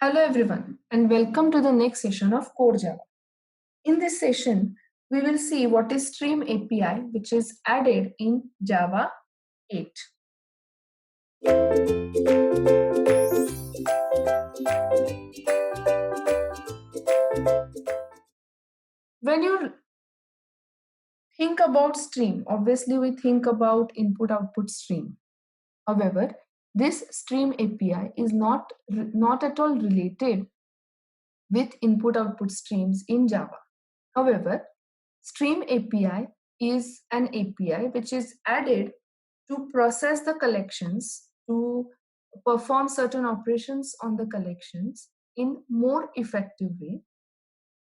Hello everyone and welcome to the next session of Core Java. In this session, we will see what is Stream API which is added in Java 8. When you think about stream, obviously we think about input-output stream. However, this Stream API is not at all related with input-output streams in Java. However, Stream API is an API which is added to process the collections, to perform certain operations on the collections in more effective way,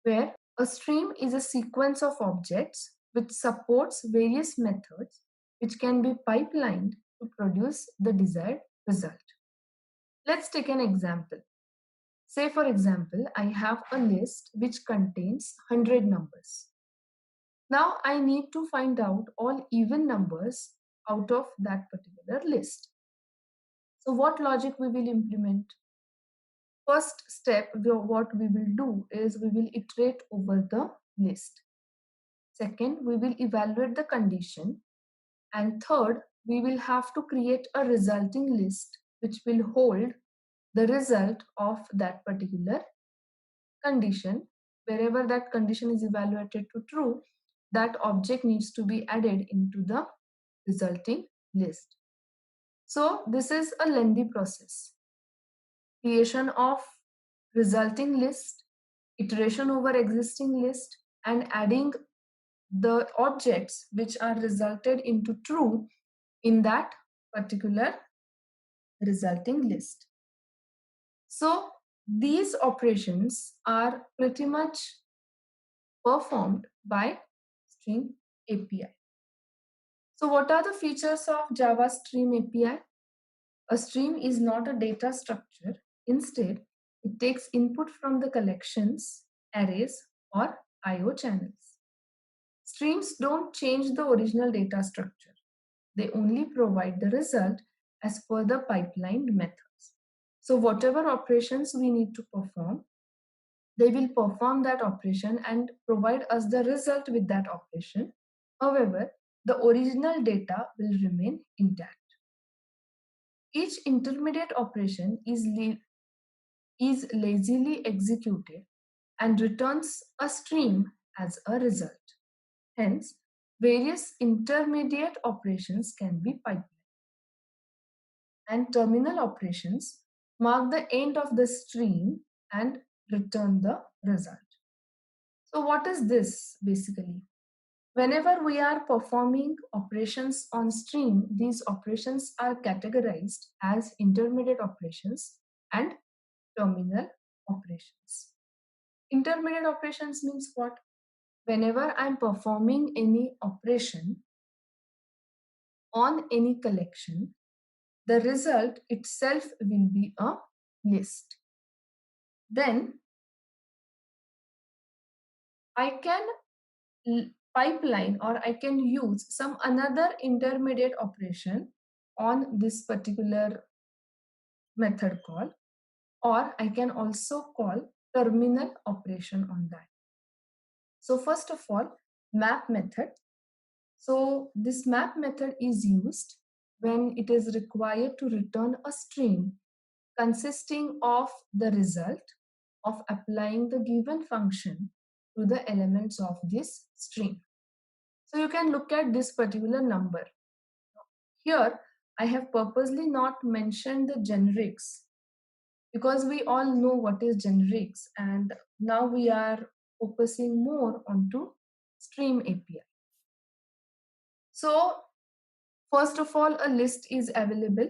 where a stream is a sequence of objects which supports various methods which can be pipelined to produce the desired result. Let's take an example. Say for example, I have a list which contains 100 numbers. Now I need to find out all even numbers out of that particular list. So what logic we will implement? First step, what we will do is we will iterate over the list. Second, we will evaluate the condition. And third, we will have to create a resulting list which will hold the result of that particular condition. Wherever that condition is evaluated to true, that object needs to be added into the resulting list. So this is a lengthy process. Creation of resulting list, iteration over existing list, and adding the objects which are resulted into true in that particular resulting list. So these operations are pretty much performed by Stream API. So what are the features of Java Stream API? A stream is not a data structure. Instead, it takes input from the collections, arrays, or I/O channels. Streams don't change the original data structure. They only provide the result as per the pipelined methods. So whatever operations we need to perform, they will perform that operation and provide us the result with that operation. However, the original data will remain intact. Each intermediate operation is lazily executed and returns a stream as a result. Hence, various intermediate operations can be pipelined. And terminal operations mark the end of the stream and return the result. So what is this basically? Whenever we are performing operations on stream, these operations are categorized as intermediate operations and terminal operations. Intermediate operations means what? Whenever I'm performing any operation on any collection, the result itself will be a list. Then I can pipeline or I can use some another intermediate operation on this particular method call, or I can also call terminal operation on that. So first of all, map method. So this map method is used when it is required to return a stream consisting of the result of applying the given function to the elements of this stream. So you can look at this particular number. Here, I have purposely not mentioned the generics because we all know what is generics, and now we are focusing more onto Stream API. So first of all, a list is available.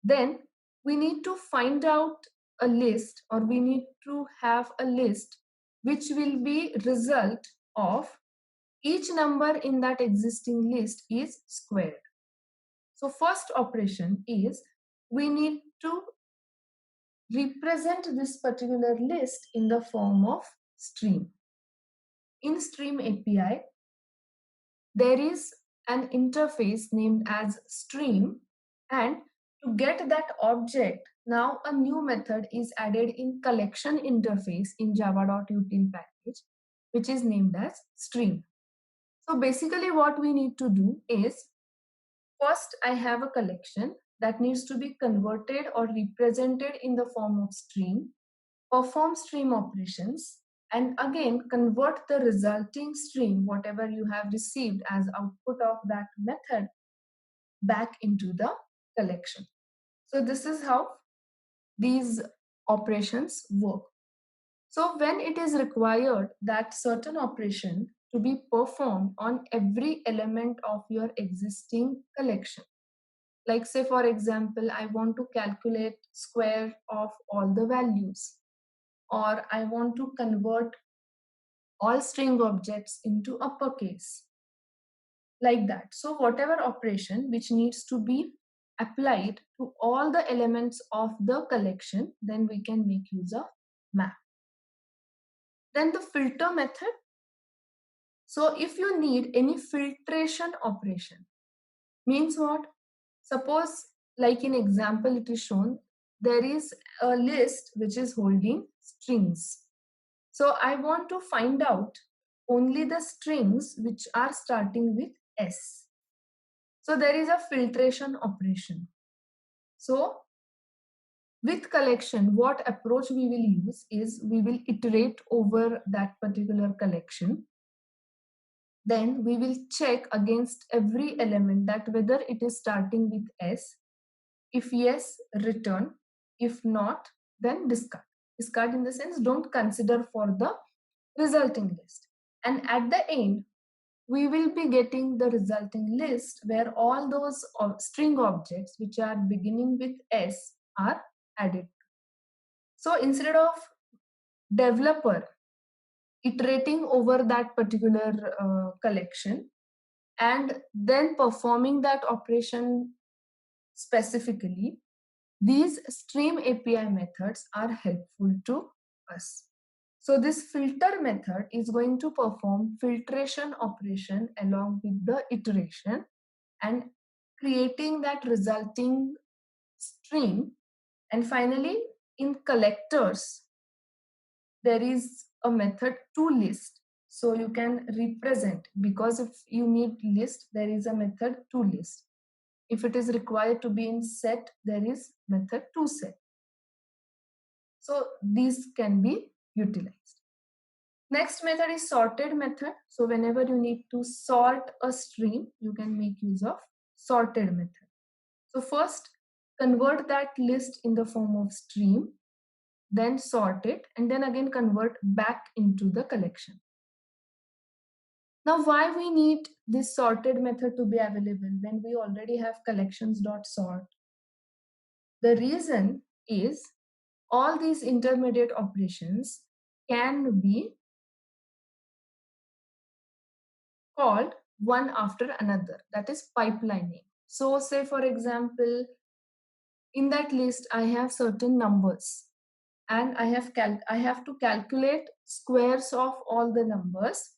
Then we need to find out a list, or we need to have a list which will be result of each number in that existing list is squared. So first operation is we need to represent this particular list in the form of stream. In Stream API, there is an interface named as stream, and to get that object Now a new method is added in collection interface in java.util package, which is named as stream. So basically what we need to do is, first I have a collection that needs to be converted or represented in the form of stream, perform stream operations, and again convert the resulting stream, whatever you have received as output of that method, back into the collection. So this is how these operations work. So when it is required that certain operation to be performed on every element of your existing collection, like say for example, I want to calculate square of all the values, or I want to convert all string objects into uppercase, like that. So whatever operation which needs to be applied to all the elements of the collection, then we can make use of map. Then the filter method. So if you need any filtration operation, means what? Suppose like in example it is shown, there is a list which is holding strings. So I want to find out only the strings which are starting with S. So there is a filtration operation. So with collection, what approach we will use is we will iterate over that particular collection. Then we will check against every element that whether it is starting with S. If yes, return. If not, then discard. Discard in the sense don't consider for the resulting list. And at the end, we will be getting the resulting list where all those string objects which are beginning with S are added. So instead of developer iterating over that particular collection and then performing that operation specifically, these stream API methods are helpful to us. So this filter method is going to perform filtration operation along with the iteration and creating that resulting stream. And finally, in collectors, there is a method to list. So you can represent, because if you need list, there is a method to list. If it is required to be in set, there is method to set. So these can be utilized. Next method is sorted method. So whenever you need to sort a stream, you can make use of sorted method. So first, convert that list in the form of stream, then sort it, and then again convert back into the collection. Now, why we need this sorted method to be available when we already have collections.sort? The reason is all these intermediate operations can be called one after another, that is pipelining. So say for example, in that list I have certain numbers and I have to calculate squares of all the numbers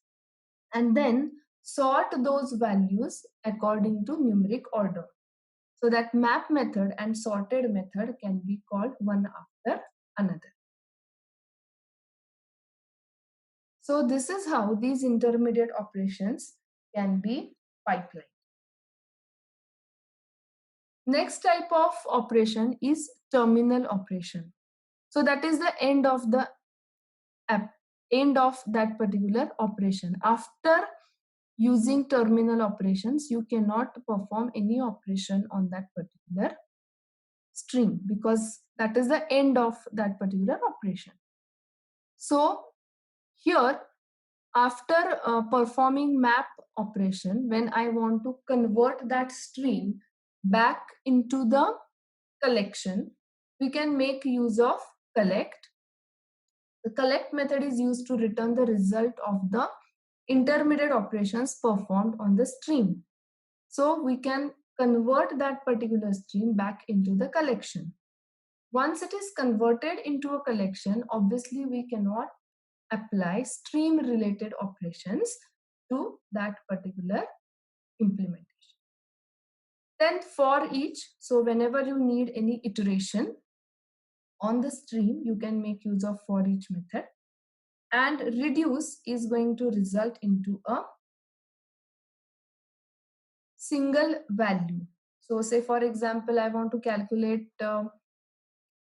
and then sort those values according to numeric order. So that map method and sorted method can be called one after another. So this is how these intermediate operations can be pipelined. Next type of operation is terminal operation. So that is the end of the end of that particular operation. After using terminal operations, you cannot perform any operation on that particular string because that is the end of that particular operation. So here, after performing map operation, when I want to convert that stream back into the collection, we can make use of collect. The collect method is used to return the result of the intermediate operations performed on the stream. So we can convert that particular stream back into the collection. Once it is converted into a collection, obviously we cannot apply stream related operations to that particular implementation. Then for each, so whenever you need any iteration, On the stream, you can make use of for each method, and reduce is going to result into a single value. So say for example, I want to calculate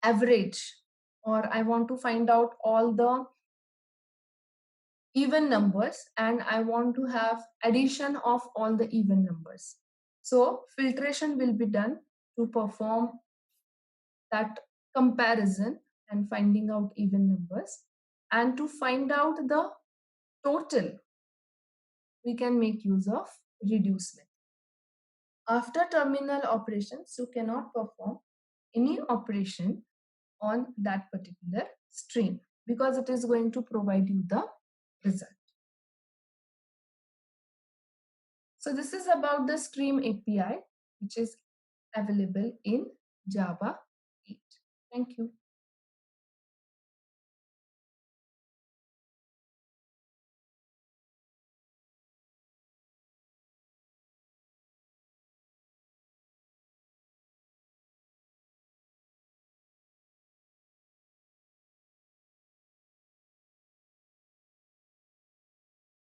average, or I want to find out all the even numbers, and I want to have addition of all the even numbers. So filtration will be done to perform that comparison and finding out even numbers. And to find out the total, we can make use of reduce method. After terminal operations, you cannot perform any operation on that particular stream because it is going to provide you the result. So this is about the stream API, which is available in Java 8. Thank you.